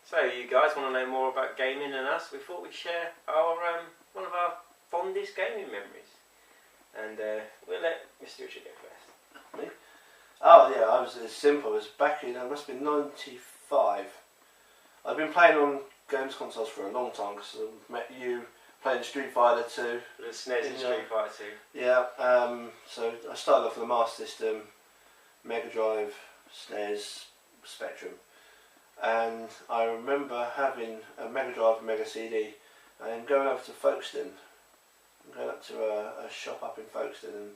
So you guys want to know more about gaming than us? We thought we'd share our one of our fondest gaming memories, and we'll let Mr. Richard go first. Me? Oh yeah, I was as simple as back in, it must have been 95. I've been playing on games consoles for a long time because I met you playing Street Fighter 2. The SNES and Street Fighter 2. Yeah, so I started off with the Master System, Mega Drive, SNES, Spectrum. And I remember having a Mega Drive and Mega CD and going over to Folkestone. Going up to a shop up in Folkestone. And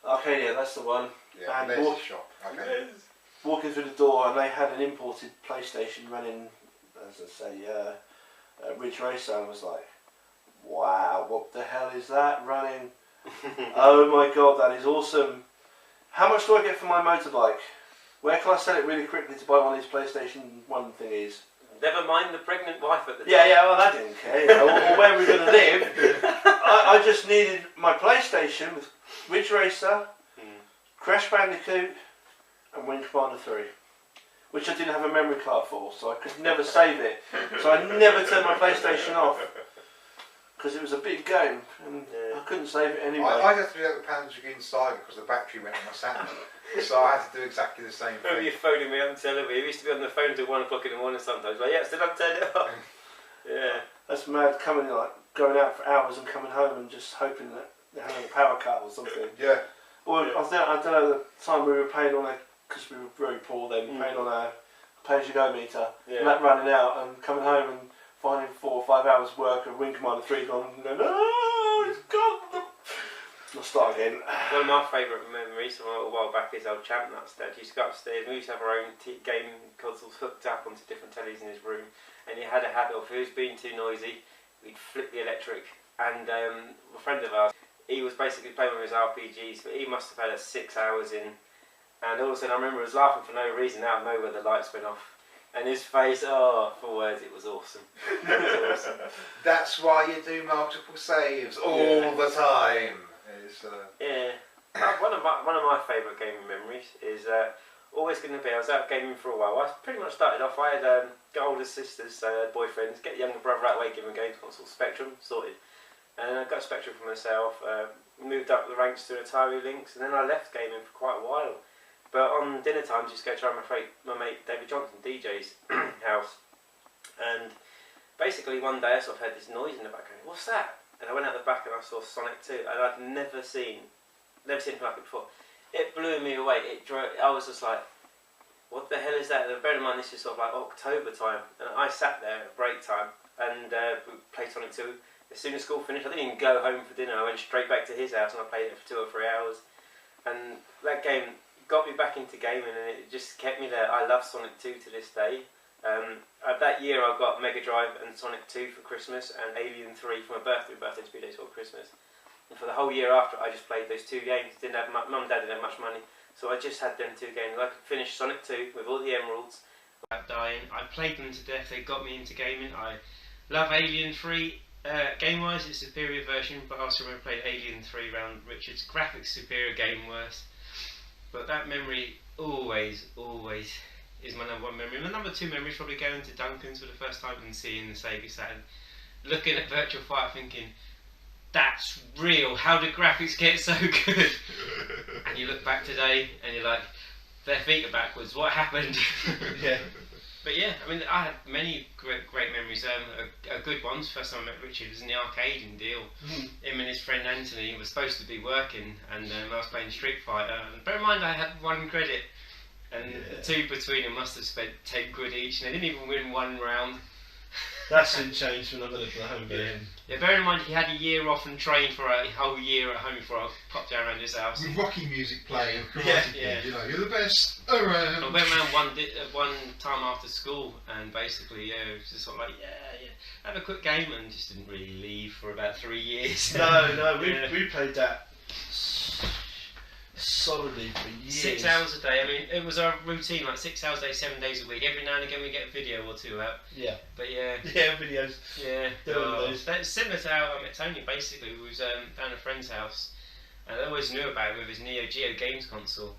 Arcadia, that's the one. Yeah, and there's a shop. Arcadia. Walking through the door and they had an imported PlayStation running, as I say, Ridge Racer. I was like, wow, what the hell is that running? Oh my god, that is awesome. How much do I get for my motorbike? Where can I sell it really quickly to buy one of these PlayStation 1 thingies? Never mind the pregnant wife at the time. Yeah, well I didn't care. Or where we're going to live. I just needed my PlayStation with Ridge Racer, Crash Bandicoot and Wing Commander 3. Which I didn't have a memory card for, so I could never save it. So I never turned my PlayStation off. Because it was a big game and I couldn't save it anyway. I had to do that with Panzer Dragoon Saga because the battery went on my Saturn. So I had to do exactly the same thing. Remember you phoning me up and telling me? We used to be on the phone until 1 o'clock in the morning sometimes. Like, yeah, still haven't turned it off. Yeah. That's mad, going out for hours and coming home and just hoping that they're having a power cut or something. Yeah. Or I don't know, the time we were paying on because we were very poor then, paying on a pay-as-you-go meter, and that running out and coming home and finding 4 or 5 hours work of Wing Commander 3 gone and going, oh, it's gone. I'll start again. One of my favourite memories from a while back is old Champ upstairs. We used to go upstairs and we used to have our own game consoles hooked up onto different tellies in his room, and he had a habit of, if he was being too noisy, we'd flip the electric, and a friend of ours, he was basically playing with his RPGs, but he must have had 6 hours in, and all of a sudden I remember he was laughing for no reason. Out of nowhere the lights went off. And his face, oh, for words, it was awesome. It was awesome. That's why you do multiple saves all the time. Yeah. One of my favourite gaming memories is always going to be, I was out gaming for a while. I pretty much started off, I had older sisters, boyfriends, get the younger brother out of the way, give him games console, Spectrum, sorted. And I got a Spectrum for myself, moved up the ranks to Atari Lynx, and then I left gaming for quite a while. But on dinner times, just go try my mate David Johnson, DJ's house. And basically one day I sort of heard this noise in the background. What's that? And I went out the back and I saw Sonic 2, and I'd never seen anything like it before. It blew me away. I was just like, what the hell is that? And bear in mind this is sort of like October time, and I sat there at break time and played Sonic 2. As soon as school finished, I didn't even go home for dinner. I went straight back to his house and I played it for 2 or 3 hours. And that game got me back into gaming, and it just kept me there. I love Sonic 2 to this day. That year I got Mega Drive and Sonic 2 for Christmas and Alien 3 for my birthday 2 days before Christmas. And for the whole year after I just played those 2 games. Mum and Dad didn't have much money, so I just had them 2 games. I could finish Sonic 2 with all the emeralds without dying. I played them to death, they got me into gaming. I love Alien 3. Game wise it's a superior version, but I also remember playing Alien 3 around Richard's. Graphics superior, game worse. But that memory always is my number 1 memory. My number 2 memory is probably going to Duncan's for the first time and seeing the Sega Saturn, looking at Virtual Fighter thinking, that's real, how did graphics get so good? And you look back today and you're like, their feet are backwards, what happened? Yeah. But yeah, I mean, I had many great memories. Good ones. First time I met Richard was in the arcade in Deal. Him and his friend Anthony were supposed to be working, and I was playing Street Fighter. And bear in mind, I had 1 credit, and the 2 between them must have spent 10 quid each, and they didn't even win 1 round. That didn't change when I lived at home again. Yeah, bear in mind he had a year off and trained for a whole year at home before I popped down around his house. With Rocky music playing, yeah. You know, you're the best around. I went around one time after school, and basically, it was just sort of like, have a quick game, and just didn't really leave for about 3 years. No, we played that solidly for years. 6 hours a day. I mean, it was our routine, like 6 hours a day, 7 days a week. Every now and again we get a video or 2 out. Yeah. But yeah. Yeah, videos. Yeah. Those. That's similar to how I met Tony. Basically, we was down a friend's house, and I always knew about him with his Neo Geo games console.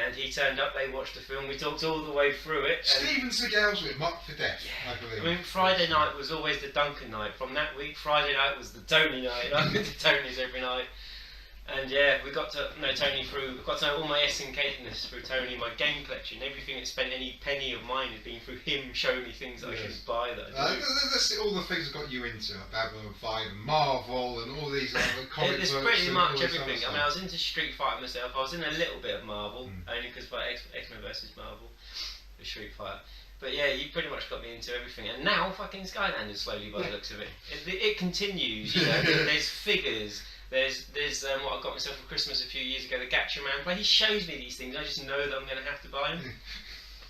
And he turned up, they watched the film, we talked all the way through it. Steven Seagal's with Mark for Death, I believe. I mean, Friday night was always the Duncan night. From that week, Friday night was the Tony night. I went to Tony's every night. And yeah, we got to know Tony through, got to know all my SNK-ness through Tony, my game collection. Everything that spent any penny of mine has been through him showing me things that I should buy that I do. That's all the things that got you into Babylon 5 and Marvel and all these other comic books. It's pretty and much all this everything. other I mean, I was into Street Fighter myself. I was in a little bit of Marvel, only because of X-Men vs Marvel, the Street Fighter. But yeah, you pretty much got me into everything. And now, fucking Skylanders slowly by the looks of it. It continues, you know. There's figures. There's what I got myself for Christmas a few years ago, the Gatchaman play. He shows me these things. I just know that I'm going to have to buy them.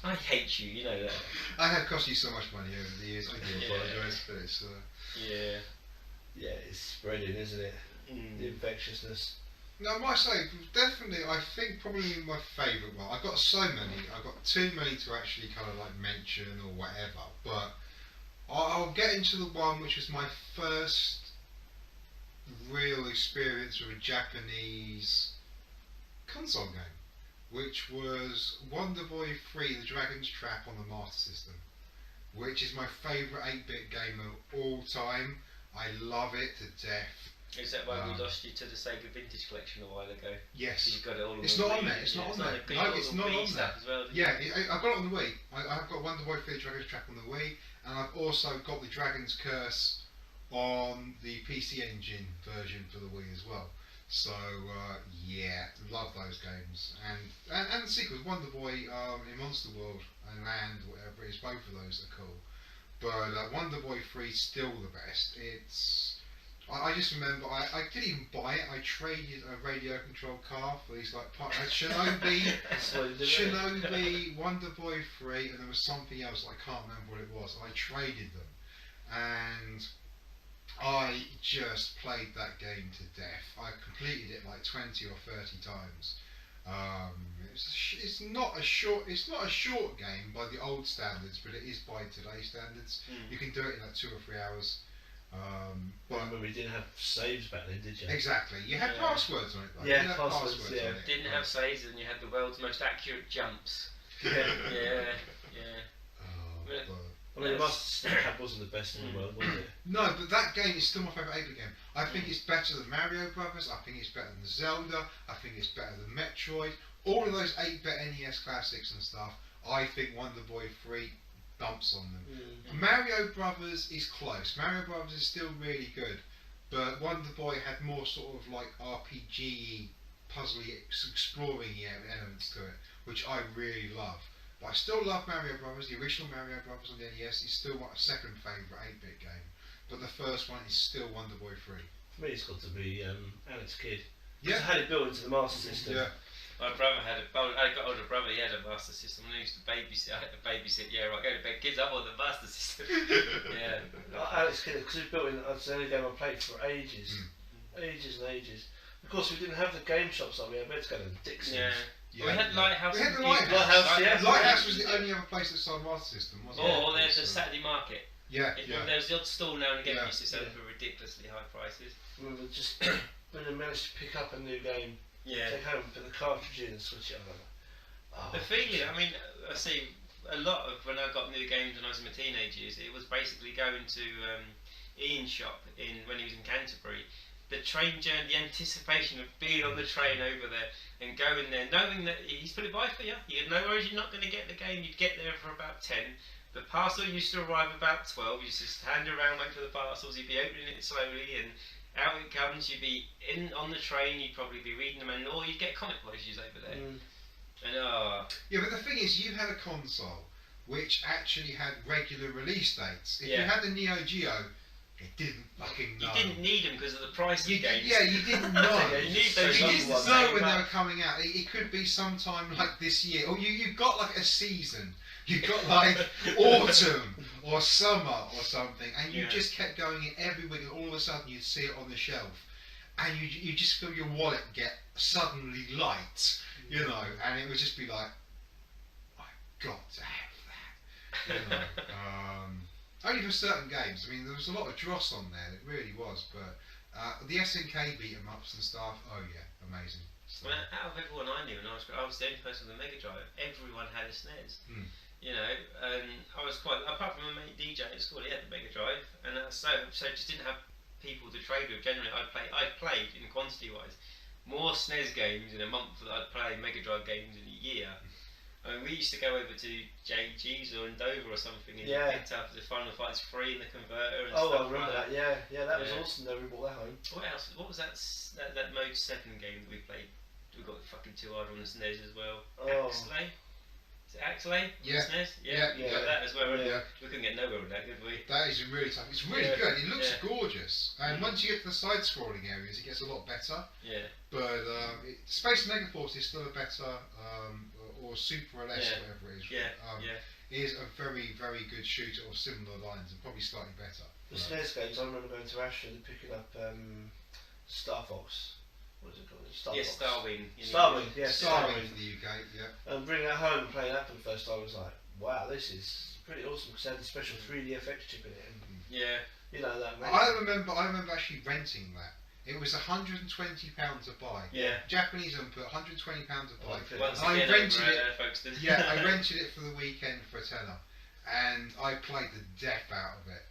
I hate you know that. I have cost you so much money over the years. I do apologise, but it's. Yeah, it's spreading, isn't it? The infectiousness. No, I might say definitely. I think probably my favourite one. I've got so many. I've got too many to actually kind of like mention or whatever. But I'll get into the one which was my first real experience with a Japanese console game, which was Wonder Boy 3: The Dragon's Trap on the Master System, which is my favourite 8-bit game of all time. I love it to death. Is that why we lost you to the Sega Vintage Collection a while ago? Yes. You got it all on It's the not Wii, on there. It's not on there. No, It's not on there. As well, Yeah, I've got it on the Wii. I've got Wonder Boy 3: The Dragon's Trap on the Wii, and I've also got the Dragon's Curse on the PC Engine version for the Wii as well. So yeah, love those games, and the sequels, Wonder Boy in Monster World and Land, whatever it is, both of those are cool. But Wonder Boy 3 is still the best. I just remember I didn't even buy it. I traded a radio controlled car for these like Shinobi, Wonder Boy 3, and there was something else I can't remember what it was. I traded them, and I just played that game to death. I completed it like 20 or 30 times. It's not a short game by the old standards, but it is by today's standards. You can do it in like 2 or 3 hours. But we didn't have saves back then, did you? Exactly. You had passwords on it though. Yeah, passwords. Yeah. Didn't have saves, and you had the world's most accurate jumps. Yeah. Oh, I mean, the Master System wasn't the best in the world, was it? No, but that game is still my favourite 8-bit game. I think it's better than Mario Brothers. I think it's better than Zelda. I think it's better than Metroid. All of those 8-bit NES classics and stuff. I think Wonder Boy 3 bumps on them. Mario Brothers is close. Mario Brothers is still really good, but Wonder Boy had more sort of like RPG, puzzly, exploring elements to it, which I really love. But I still love Mario Brothers. The original Mario Brothers on the NES is still my second favourite 8-bit game, but the first one is still Wonder Boy 3. For me, it's got to be Alex Kidd. Yeah, I had it built into the Master System. Yeah. my brother had I got older brother, he had a Master System, and I used to babysit. I had to babysit. Yeah, right. Go to bed, kids. I'm on the Master System. Yeah. Alex Kidd, because it was built in. That's the only game I played for ages, ages and ages. Of course, we didn't have the game shops like we had. We had to go to Dixon's. Yeah. Yeah. We had Lighthouse. We had the and Lighthouse. Yeah. Lighthouse was the only other place that sold Master System, wasn't it? Or there's a Saturday market. Yeah, There was the odd stall now and again Yeah. used to sell it for ridiculously high prices. We were just when I managed to pick up a new game, Yeah. take home, put the cartridge in, and switch it over. Oh, The feeling, I mean, I see a lot of when I got new games when I was in my teenage years, it was basically going to Ian's shop when he was in Canterbury. The train journey, the anticipation of being on the train over there and going there, knowing that he's put it by for you. You had no worries you're not going to get the game. You'd get there for about 10. The parcel used to arrive about 12. You used to stand around, wait for the parcels. You'd be opening it slowly, and out it comes. You'd be on the train. You'd probably be reading them, or you'd get comic voices over there. And Yeah, but the thing is, you had a console which actually had regular release dates. If you Yeah. had the Neo Geo, it didn't fucking know. you didn't need them because of the price of You games. yeah, you didn't know. You need You those didn't ones. know when they were coming out. It could be sometime like this year, or you got like a season. You got like autumn or summer or something, and you Yeah. just kept going in every week, and all of a sudden you'd see it on the shelf, and you just feel your wallet get suddenly light, you know, and it would just be like, I've got to have that, you know. Only for certain games. I mean, there was a lot of dross on there. It really was, but The SNK beat 'em ups and stuff. Oh yeah, amazing. So, Well, out of everyone I knew, and I was the only person with a Mega Drive. Everyone had a SNES. Mm. You know, and I was quite. Apart from my mate DJ at school, he had the Mega Drive, and so just didn't have people to trade with. Generally, I played in quantity wise more SNES games in a month than I'd play Mega Drive games in a year. I mean, we used to go over to JG's or in Dover or something, and you picked up the Final Fights 3 in the converter and Oh, stuff I remember like that. Yeah, that was awesome. Though we brought that home. What else? What was that Mode 7 game that we played? We got fucking too hard on the SNES as well. Oh. Axelay? Is it Axelay? Yeah. SNES? Yeah, we got that as well. Yeah. We couldn't get nowhere with that, could we? that is really tough. It's really Yeah, good. It looks yeah. gorgeous, and once you get to the side-scrolling areas, it gets a lot better. Yeah. But Space Megaforce is still a better, or Super LS, Yeah. whatever it is. Yeah. Is a very, very good shooter of similar lines, and probably slightly better. The SNES games. I remember going to Ashford and picking up Star Fox. What is it called? Star Yeah, Fox. Starwing. Starwing, yeah, Starwing for the UK, yeah. And bringing that home and playing that for the first time, I was like, wow, this is pretty awesome because it had a special 3D FX chip in it. And, Yeah. you know that. I remember actually renting that. It was £120 to buy. Yeah. Japanese input, £120 to buy. Okay. Once I again, rented over it. at Folkestone. Yeah, I rented it for the weekend for a tenner, and I played the death out of it,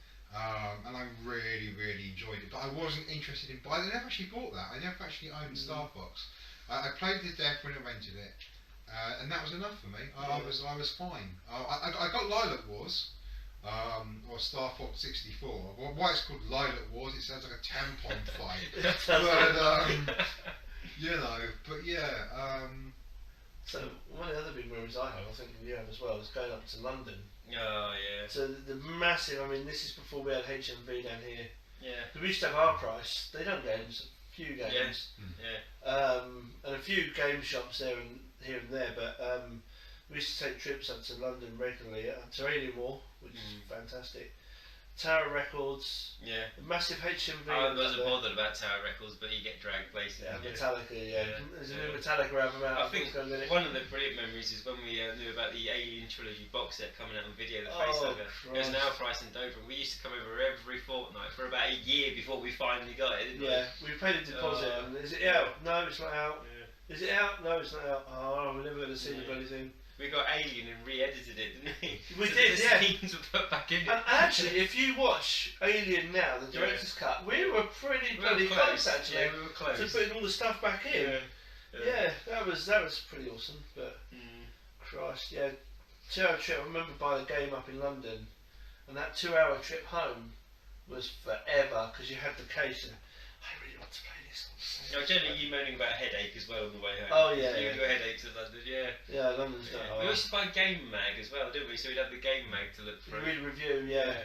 and I really, really enjoyed it. But I wasn't interested in buying. I never actually bought that. I never actually owned Star Fox. I played the death when I rented it, and that was enough for me. I was fine. I got Lilac Wars. Or Star Fox 64. Why it's called Lilac Wars? It sounds like a tampon fight. But you know, but yeah. So one of the other big memories I have, I think you have as well, is going up to London. Oh, yeah. So the massive. I mean, this is before we had HMV down here. Yeah. We used to have our price. They done games, a few games, Yeah. and a few game shops there and here and there. But we used to take trips up to London regularly. To Aylmore, which is fantastic. Tower Records, Yeah. the massive HMV. I wasn't bothered about Tower Records, but you get dragged places. Yeah, Yeah. Metallica. Yeah, Yeah. there's a new Metallica album out. I think go and get it. one of the brilliant memories is when we knew about the Alien Trilogy box set coming out on video, the Oh, Facehugger. It was Christ. now priced in Dover. We used to come over every fortnight for about a year before we finally got it, didn't Yeah, we paid a deposit. And is it out? No, it's not out. we? Yeah. Is it out? No, it's not out. Oh, we're never going to see the Yeah. bloody thing. We got Alien and re-edited it, didn't we? We So did, the yeah. scenes were put back in it. And actually, if you watch Alien now, the director's cut, we were pretty bloody close actually Yeah, we were close. to putting all the stuff back in. Yeah, that was pretty awesome. But Mm. Christ, yeah, 2-hour trip. I remember buying a game up in London, and that 2-hour trip home was forever because you had the case. And I really want to play this. No, generally you moaning about a headache as well on the way home. Oh, yeah, You yeah. got headaches in London, yeah. Yeah, London's Yeah. not. We used to buy Game Mag as well, didn't we? So we'd have the Game Mag to look through. Read review, yeah.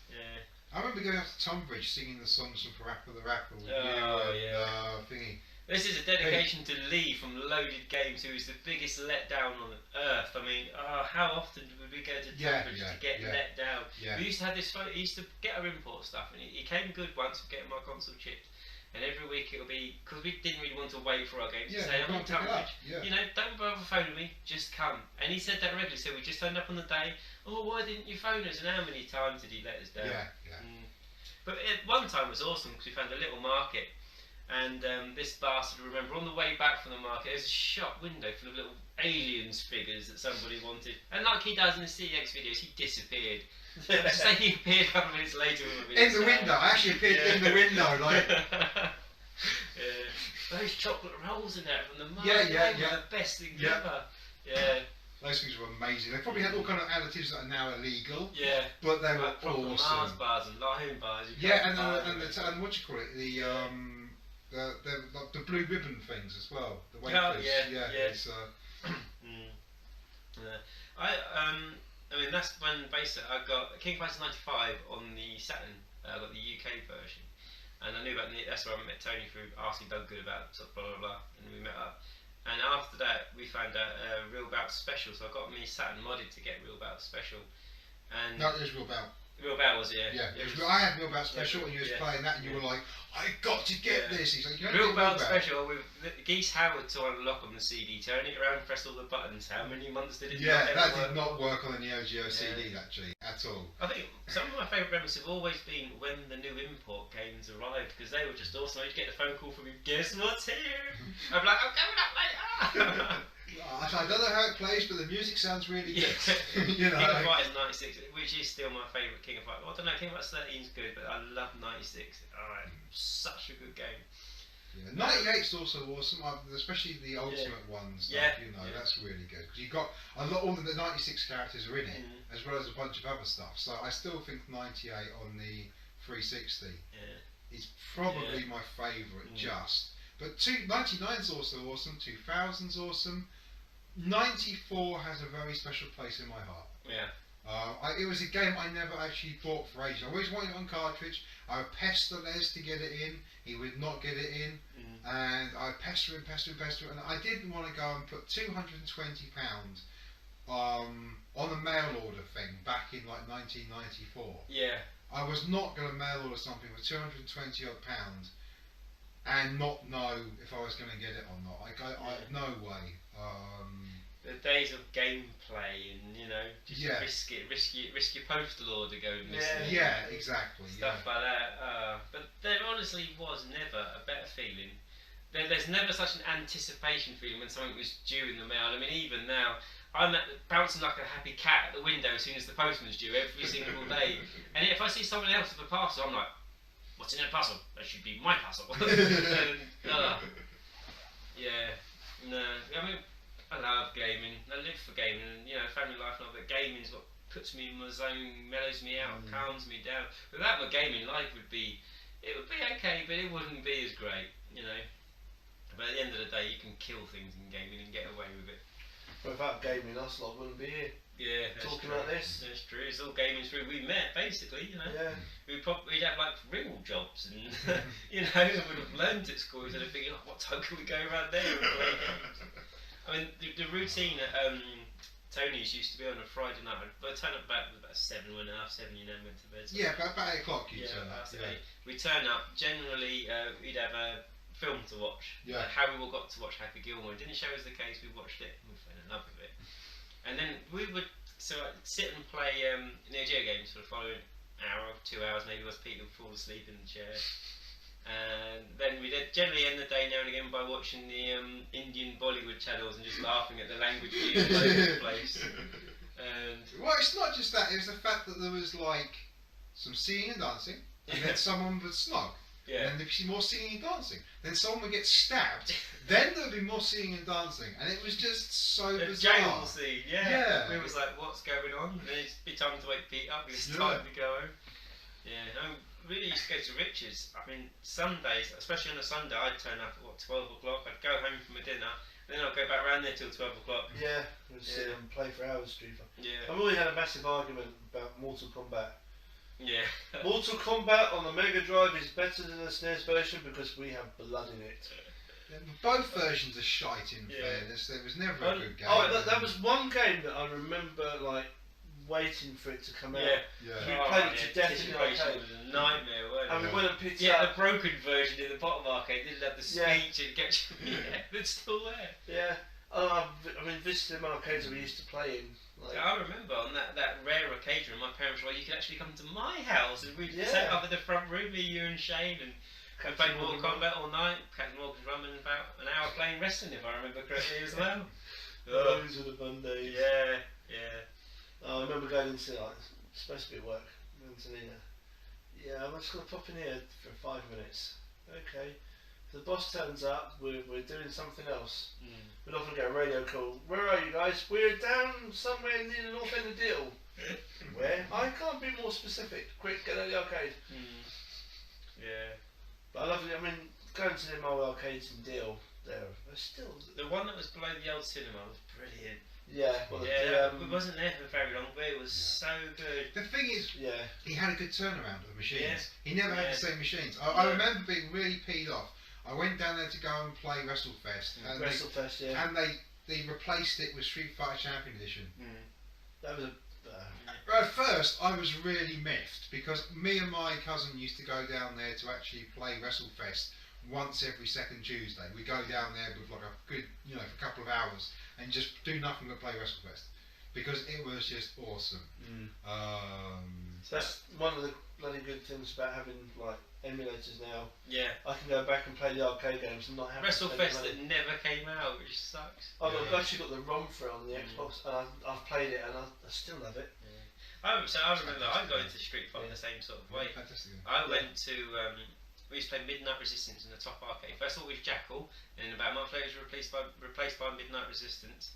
Yeah. I remember going up to Tonbridge singing the songs from Parappa the Rapper with Oh, you and thingy. This is a dedication to Lee from Loaded Games, who is the biggest letdown on earth. I mean, how often would we go to Tonbridge to get let down? Yeah. We used to have this photo, he used to get our import stuff, and he came good once for getting my console chipped. And every week it'll be, because we didn't really want to wait for our games to say, I'm in Tonbridge. Yeah. You know, don't bother phoning me, just come. And he said that regularly, so we just turned up on the day. Oh, why didn't you phone us? And how many times did he let us down? Yeah. But one time was awesome because we found a little market, and this bastard, remember, on the way back from the market, there's a shop window full of little aliens figures that somebody wanted. And like he does in the CX videos, he disappeared. Just say he appeared a couple of minutes later with In the window. I actually appeared in the window, like. Yeah. Those chocolate rolls in there from the market, Yeah, they were the best thing Yeah. ever. Yeah. Those things were amazing. They probably had all kind of additives that are now illegal, Yeah. but they were Like proper Mars awesome. bars and lime bars. You Yeah, can't buy and them. and what do you call it? The blue ribbon things as well. The Oh, wafers. yeah. It's, Mm. Yeah. I mean that's when basically I got King of Fighters 95 on the Saturn. I got the UK version, and I knew about that's where I met Tony through asking Doug Good about sort of blah blah blah, and we met up. And after that, we found out Real Bout Special, so I got me Saturn modded to get Real Bout Special. And no, there's Real Bout. Real Battles, yeah. Yeah, It because was- I had Real Battle Special and you was yeah. playing that and you were like, I got to get Yeah. this. He's like, you don't Real get Battle Special with Geese Howard to unlock on the CD, turn it around, press all the buttons. How many months did it Yeah, not that ever did work? not work on the Neo Geo CD actually at all. I think some of my favourite memories have always been when the new import games arrived because they were just awesome. I'd get a phone call from him, guess what's here? I'd be like, I'm coming up later! I don't know how it plays, but the music sounds really good. King you know. of Fighters 96, which is still my favourite King of Fighters. Well, I don't know, King of Fighters 13 is good, but I love 96. Alright, such a good game. Yeah, 98's also awesome, especially the ultimate ones. Yeah. You know, Yeah. that's really good because you got a lot. All of the 96 characters are in it, Mm. as well as a bunch of other stuff. So I still think 98 on the 360 Yeah. is probably my favourite. Mm. Just, but 99's also awesome. 2000's awesome. 94 has a very special place in my heart. Yeah. It was a game I never actually bought for ages. I always wanted it on cartridge. I would pester Les to get it in. He would not get it in. Mm. And I pester him, and I didn't want to go and put £220 on the mail order thing back in like 1994. Yeah. I was not going to mail order something for £220 odd and not know if I was going to get it or not. I no way. The days of gameplay and, you know, just Yeah. risk your postal order going missing. Yeah, exactly. Stuff like that. But there honestly was never a better feeling. There's never such an anticipation feeling when something was due in the mail. I mean, even now, I'm bouncing like a happy cat at the window as soon as the postman's due every single day. And if I see someone else with a parcel, I'm like, what's in that parcel? That should be my parcel. Yeah. No. I mean, I love gaming. I live for gaming, and you know, family life and all. But gaming is what puts me in my zone, mellows me out, calms me down. Without my gaming, life would be okay, but it wouldn't be as great, you know. But at the end of the day, you can kill things in gaming and get away with it. But without gaming, us lot wouldn't be here Yeah, that's talking true. like this. That's true. It's all gaming through. We met basically, you know. Yeah. We'd have like real jobs, and you know, we would have learned at school. Instead of thinking, oh, what time can we go around there and play games? I mean, the routine at Tony's used to be on a Friday night. I'd turn up about 7, 7, you know, went to bed. So Yeah, about 8 o'clock you turn up. about Yeah. 8. We turn up. Generally, we'd have a film to watch. Yeah. Like how we all got to watch Happy Gilmore. It didn't show us the case. We watched it. And we fell in love with it. And then we would I'd sit and play Neo Geo games for the following hour, 2 hours maybe, whilst Pete would fall asleep in the chair. And then we'd generally end the day now and again by watching the Indian Bollywood channels and just laughing at the language being all over the place. And Well, it's not just that. It was the fact that there was like some singing and dancing, and then someone would snog. yeah, And there'd be more singing and dancing. Then someone would get stabbed. Then there'd be more singing and dancing, and it was just so the bizarre. jail scene, yeah. Yeah. We was like, what's going on? And it's be time to wake Pete up because it's Yeah. time to go home. Yeah, really used to go to Richard's. I mean, Sundays, especially on a Sunday, I'd turn up at 12 o'clock. I'd go home for my dinner, then I'd go back round there till 12 o'clock. Yeah. We'd sit Yeah. and play for hours, Street Fighter. Yeah, I've always had a massive argument about Mortal Kombat. yeah. Mortal Kombat on the Mega Drive is better than the SNES version because we have blood in it. Yeah, both versions are shite in Yeah. fairness. There was never a good game. Oh, that was one game that I remember like waiting for it to come out. Yeah. Yeah. We played it to death in the Anticipation arcade. was a nightmare, wasn't And it? we went and picked Yeah, up. the broken version in the bottom arcade didn't have the Yeah. speech and get you. Yeah, it's still there. Yeah. I mean, visited them arcades that we used to play in. Like, I remember on that rare occasion, my parents were like, you could actually come to my house and we'd Yeah. set up at the front room, me, you and Shane, and Captain played Mortal Morgan. Kombat all night. Captain Morgan's Rum and about an hour playing wrestling, if I remember correctly as well. Those were the fun days. Yeah, yeah. Oh, I remember going into like it's supposed to be at work. Went to Nina. Yeah, I'm just gonna pop in here for 5 minutes. Okay. The boss turns up. We're doing something else. We'd often get a radio call. Where are you guys? We're down somewhere near the north end of Deal. Where? I can't be more specific. Quick, get out of the arcade. Yeah. But I love it. I mean, going to them old arcades in Deal, they're still. The one that was below the old cinema was brilliant. Yeah. Well, Yeah, the, it wasn't there for very long, but it was so good. The thing is, yeah. he had a good turnaround of the machines. Yeah. He never had Yeah. the same machines. I Yeah. remember being really peed off. I went down there to go and play WrestleFest, and WrestleFest, yeah. they replaced it with Street Fighter Champion Edition. That was At first, I was really miffed because me and my cousin used to go down there to actually play WrestleFest once every second Tuesday. We go down there with like a good, for a couple of hours and just do nothing but play WrestleFest because it was just awesome. So that's one of the bloody good things about having like emulators now. Yeah. I can go back and play the arcade games and not have to spend WrestleFest money. that never came out, which sucks. I've actually got the ROM for it on the Xbox, and I've played it, and I still love it. I remember I got into Street Fighter the same sort of way. Fantastic. I went to we used to play Midnight Resistance in the top arcade. First of all with Jackal, and then about a month later it was replaced by Midnight Resistance.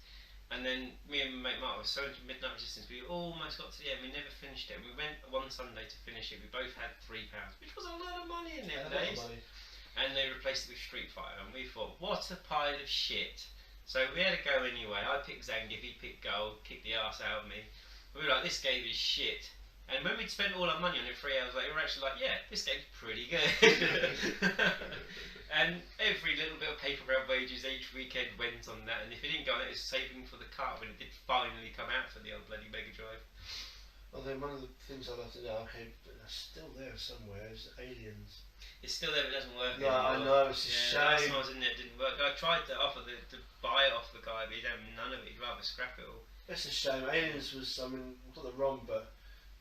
And then me and my mate Mark were so into Midnight Resistance, we almost got to the end. We never finished it. We went one Sunday to finish it. We both had £3, which was a lot of money in them days. And they replaced it with Street Fighter, and we thought, what a pile of shit. So we had to go anyway. I picked Zangief, he picked Gold, kicked the arse out of me. We were like, this game is shit. And when we'd spent all our money on it 3 hours later, we were actually like, yeah, this game's pretty good. And every little bit of paper round wages each weekend went on that. And if it didn't go on it, it was saving for the cart when it did finally come out for the old bloody Mega Drive. Well, then one of the things I love to do, okay, but they're still there somewhere, is Aliens. It's still there, but it doesn't work No, anymore. I know, it's a Last shame. time I was in there, it didn't work. I tried to buy it off the guy, but he'd have none of it. He'd rather scrap it all. It's a shame. Aliens was, we've got the ROM, but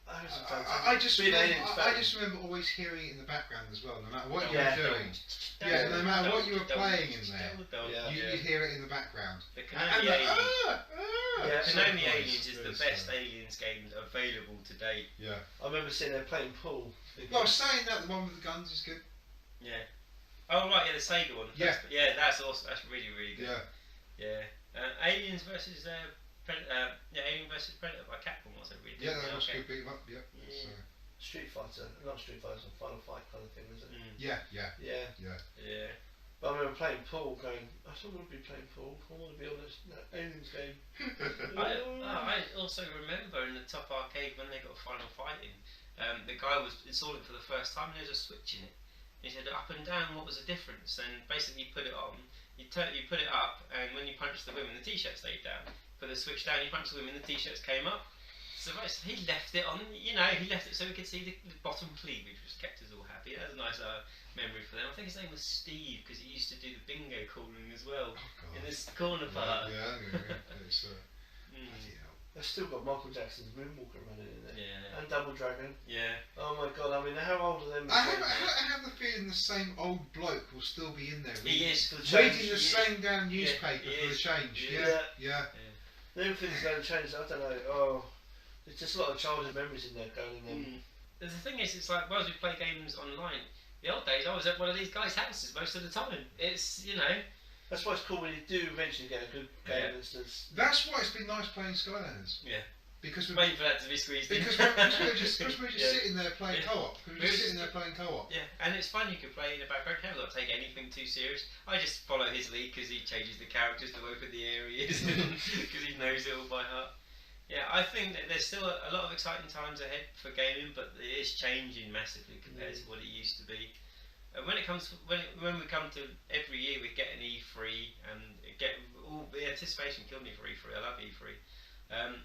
I just remember always hearing it in the background as well, no matter what you were doing. Yeah, no matter what you were playing in there, you hear it in the background. The Konami Aliens. Konami so Aliens is the best Aliens game available to date. Yeah. I remember sitting there playing pool. Well, saying that, the one with the guns is good. Yeah. Oh right, yeah, the Sega one. Yeah. That's awesome. That's really, really good. Yeah. Yeah. Aliens versus Alien versus Predator by Capcom was it really? Yeah, that was good beat 'em up. Yeah. Yeah. Street Fighter, not Street Fighter, it's a Final Fight kind of thing, is it? Yeah. Yeah. But I remember playing pool, going, I don't want to be playing pool. I want to be on this Aliens game. I also remember in the top arcade when they got Final Fight in, the guy was installing it for the first time and there was a switch in it. He said up and down, what was the difference? And basically you put it on, you put it up, and when you punched the women, the t-shirt stayed down. Put the switch down, you punched the women, the t-shirts came up. So he left it on, he left it so we could see the bottom cleavage, which kept us all happy. That was a nice memory for them. I think his name was Steve, because he used to do the bingo calling as well, in this corner part. Yeah. It's, They've still got Michael Jackson's Moonwalker running in there. Yeah. And Double Dragon. Yeah. Oh my god, I mean, how old are them? I have the feeling the same old bloke will still be in there. He is. Reading the same damn newspaper for the change. Yeah. Them things don't change, I don't know. Oh, there's just a lot of childhood memories in there going in there. The thing is, it's like, whereas we play games online, the old days I was at one of these guys' houses most of the time. It's, That's why it's cool when you do eventually get a good game instance. That's why it's been nice playing Skylanders. Yeah. Because waiting for that to be squeezed in. Because we're just sitting there playing co-op. We're just sitting there playing co-op. Yeah, and it's fun. You can play in the background. You haven't got to take anything too serious. I just follow his lead because he changes the characters to open the areas because he knows it all by heart. Yeah, I think that there's still a lot of exciting times ahead for gaming, but it is changing massively compared to what it used to be. When it comes when we come to every year, we get an E3 and get all the anticipation killed me for E3. I love E3,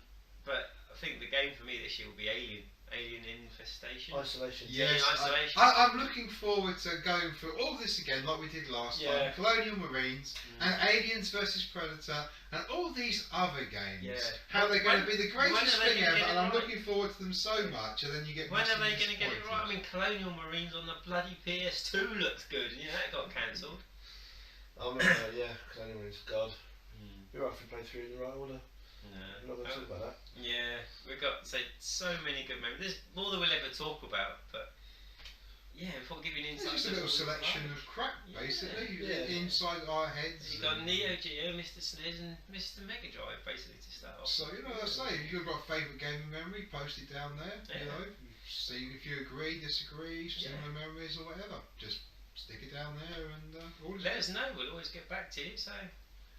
but I think the game for me this year will be Alien Infestation. Isolation. Yes, Isolation. I'm looking forward to going through all this again, like we did last time. Colonial Marines and Aliens versus Predator and all these other games. Yeah. How they're going to be the greatest thing ever, and I'm right? looking forward to them so much. And then you get. When are they going to get it right? I mean, Colonial Marines on the bloody PS2 looks good, and that got cancelled. I remember, Colonial Marines, God. You're right if you play through in the right order. No. We're not going to talk about that. Yeah, we've got so many good memories. There's more than we'll ever talk about, but before giving insight. It's just a little selection of crap, basically, inside our heads. You've got Neo Geo, Mr. SNES, and Mr. Mega Drive, basically, to start off. So, I say, if you've got a favourite gaming memory, post it down there. See if you agree, disagree, similar memories or whatever. Just stick it down there and let us know. We'll always get back to you. So.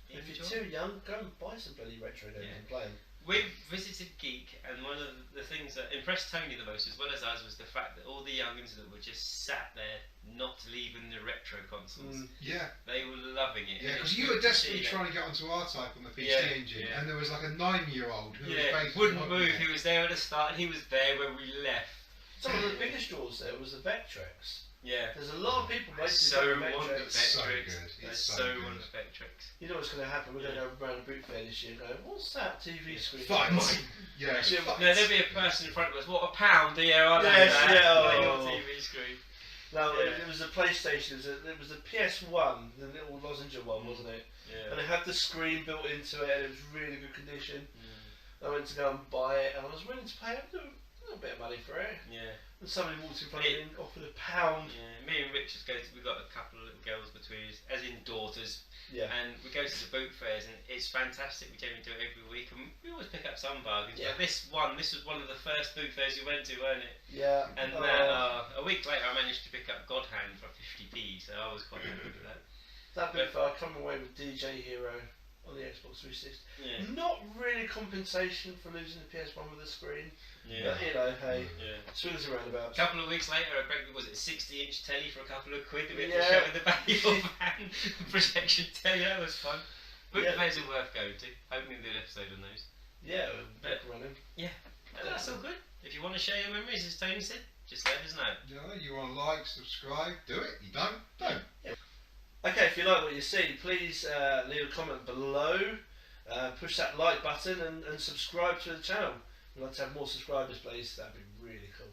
If you're too young, go and buy some bloody retro games and play them. We visited Geek, and one of the things that impressed Tony the most, as well as us, was the fact that all the youngins that were just sat there, not leaving the retro consoles. Yeah, They were loving it. yeah, And because it's you good were to desperately see trying to get onto R-Type on the PC Yeah, engine, yeah. and there was like a 9-year-old who was Yeah, basically wouldn't holding move. it. He was there at the start, and he was there when we left. Some of the biggest draws there was the Vectrex. Yeah. There's a lot of people waiting So for the want the Vectrex. So Vectrex. good. I It's so so good. want the Vectrex. You know what's going to happen? We're going to go around the boot fair this year and go, what's that TV screen? Fight! Yeah, Yeah, fight. No, there'll be a person in front of us. What, £1? Yeah, I know Yes, that. yeah, On your oh. TV screen. No, Yeah. it was a PlayStation. It was a PS1, the little lozenge one, wasn't it? And Yeah. it had the screen built into it, and it was really good condition. I went to go and buy it, and I was willing to pay a little bit of money for it. Yeah. And somebody walked in front of me and offered £1. Yeah. Me and Richard we've got a couple of little girls between us, as in daughters, Yeah. and we go to the boot fairs, and it's fantastic. We generally do it every week, and we always pick up some bargains. Yeah. But this was one of the first boot fairs we went to, weren't it? Yeah. And a week later, I managed to pick up God Hand for 50p, so I was quite happy with that. That bit far, I come away with DJ Hero on the Xbox 360. Yeah. Not really compensation for losing the PS1 with the screen. Yeah. But, you know, hey, Yeah. swings and A roundabouts. couple of weeks later, was it a 60-inch telly for a couple of quid that we had to Yeah. show in the back of your van? Projection telly, that was fun. Boot Yeah. fairs are worth going to. Hoping to do an episode on those. Yeah, But- running. And that's all good. If you want to share your memories, as Tony said, just let us know. You know, you want to like, subscribe, do it. You don't, don't. Okay, if you like what you see, please leave a comment below, push that like button and subscribe to the channel. We'd like to have more subscribers, please. That'd be really cool.